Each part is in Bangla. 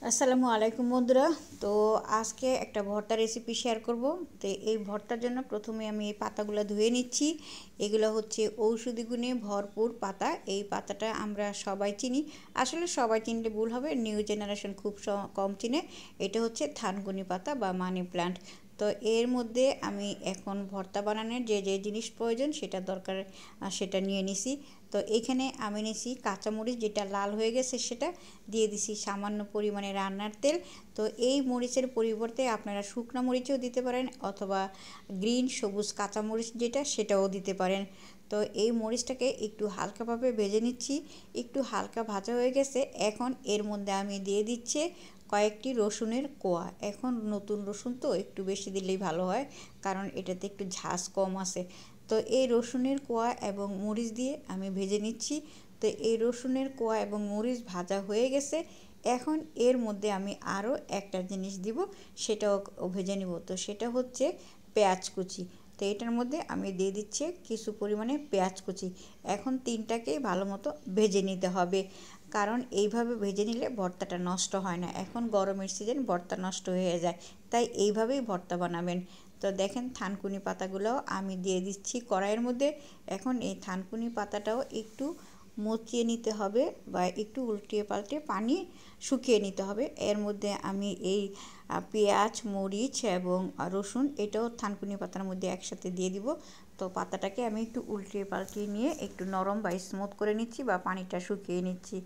আসসালামু আলাইকুম বন্ধুরা। তো আজকে একটা ভর্তা রেসিপি শেয়ার করব। তো এই ভর্তার জন্য প্রথমে আমি এই পাতাগুলো ধুয়ে নিচ্ছি। এগুলো হচ্ছে ঔষধি গুণে ভরপুর পাতা। এই পাতাটা আমরা সবাই চিনি, আসলে সবাই চিনলে ভুল হবে, নিউ জেনারেশন খুব কম চিনে। এটা হচ্ছে থানকুনি পাতা বা মানি প্ল্যান্ট। তো এর মধ্যে আমি এখন ভর্তা বানানোর যে যে জিনিস প্রয়োজন সেটা দরকার সেটা নিয়ে নিছি। তো এখানে আমি নিছি কাঁচামরিচ, যেটা লাল হয়ে গেছে সেটা দিয়ে দিছি, সামান্য পরিমাণে রান্নার তেল। তো এই মরিচের পরিবর্তে আপনারা শুকনো মরিচও দিতে পারেন, অথবা গ্রিন সবুজ কাঁচামরিচ যেটা সেটাও দিতে পারেন। তো এই মরিচটাকে একটু হালকাভাবে ভেজে নিচ্ছি। একটু হালকা ভাজা হয়ে গেছে, এখন এর মধ্যে আমি দিয়ে দিচ্ছি কয়েকটি রসুনের কোয়া। এখন নতুন রসুন তো একটু বেশি দিলেই ভালো হয়, কারণ এটাতে একটু ঝাঁজ কম আছে। তো এই রসুনের কোয়া এবং মরিচ দিয়ে আমি ভেজে নিচ্ছি। তো এই রসুনের কোয়া এবং মরিচ ভাজা হয়ে গেছে, এখন এর মধ্যে আমি আরও একটা জিনিস দিব, সেটাও ভেজে নিব। তো সেটা হচ্ছে পেঁয়াজ কুচি। তো এটার মধ্যে আমি দিয়ে দিচ্ছি কিছু পরিমাণে পেঁয়াজ কুচি। এখন তিনটাকেই ভালো মতো ভেজে নিতে হবে, কারণ এইভাবে ভেজে নিলে ভর্তাটা নষ্ট হয় না। এখন গরমের সিজন, ভর্তা নষ্ট হয়ে যায়, তাই এইভাবেই ভর্তা বানাবেন। তো দেখেন থানকুনি পাতাগুলোও আমি দিয়ে দিচ্ছি কড়াইয়ের মধ্যে। এখন এই থানকুনি পাতাটাও একটু মচিয়ে নিতে হবে, বা একটু উল্টিয়ে পাল্টে পানি শুকিয়ে নিতে হবে। এর মধ্যে আমি এই পেঁয়াজ, মরিচ এবং রসুন এটাও থানকুনি পাতার মধ্যে একসাথে দিয়ে দিব। তো পাতাটাকে আমি একটু উল্টিয়ে পাল্টিয়ে নিয়ে একটু নরম বা স্মুথ করে নিচ্ছি, বা পানিটা শুকিয়ে নিচ্ছি।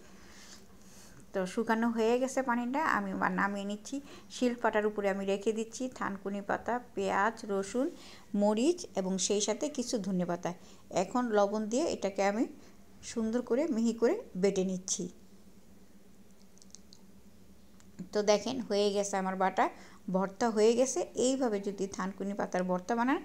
তো শুকানো হয়ে গেছে পানিটা, আমি নামিয়ে নিচ্ছি। শিলপাটার উপরে আমি রেখে দিচ্ছি থানকুনি পাতা, পেঁয়াজ, রসুন, মরিচ এবং সেই সাথে কিছু ধনেপাতা। এখন লবণ দিয়ে এটাকে আমি সুন্দর করে মিহি করে বেটে নিচ্ছি। তো দেখেন হয়ে গেছে আমার বাটা, ভর্তা হয়ে গেছে। এইভাবে যদি থানকুনি পাতার ভর্তা বানান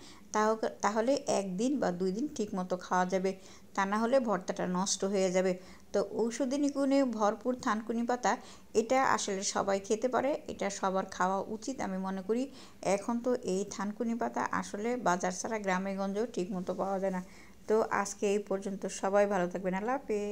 তাহলে একদিন বা 2 দিন ঠিক মতো খাওয়া যাবে, তা না হলে ভর্তাটা নষ্ট হয়ে যাবে। তো ঔষধি গুণে ভরপুর থানকুনি পাতা, এটা আসলে সবাই খেতে পারে, এটা সবার খাওয়া উচিত আমি মনে করি। এখন তো এই থানকুনি পাতা আসলে বাজার ছাড়া গ্রামে গঞ্জেও ঠিক মতো পাওয়া যায় না। তো আজকে এই পর্যন্ত, সবাই ভালো থাকবেন, আল্লাহ হাফেজ।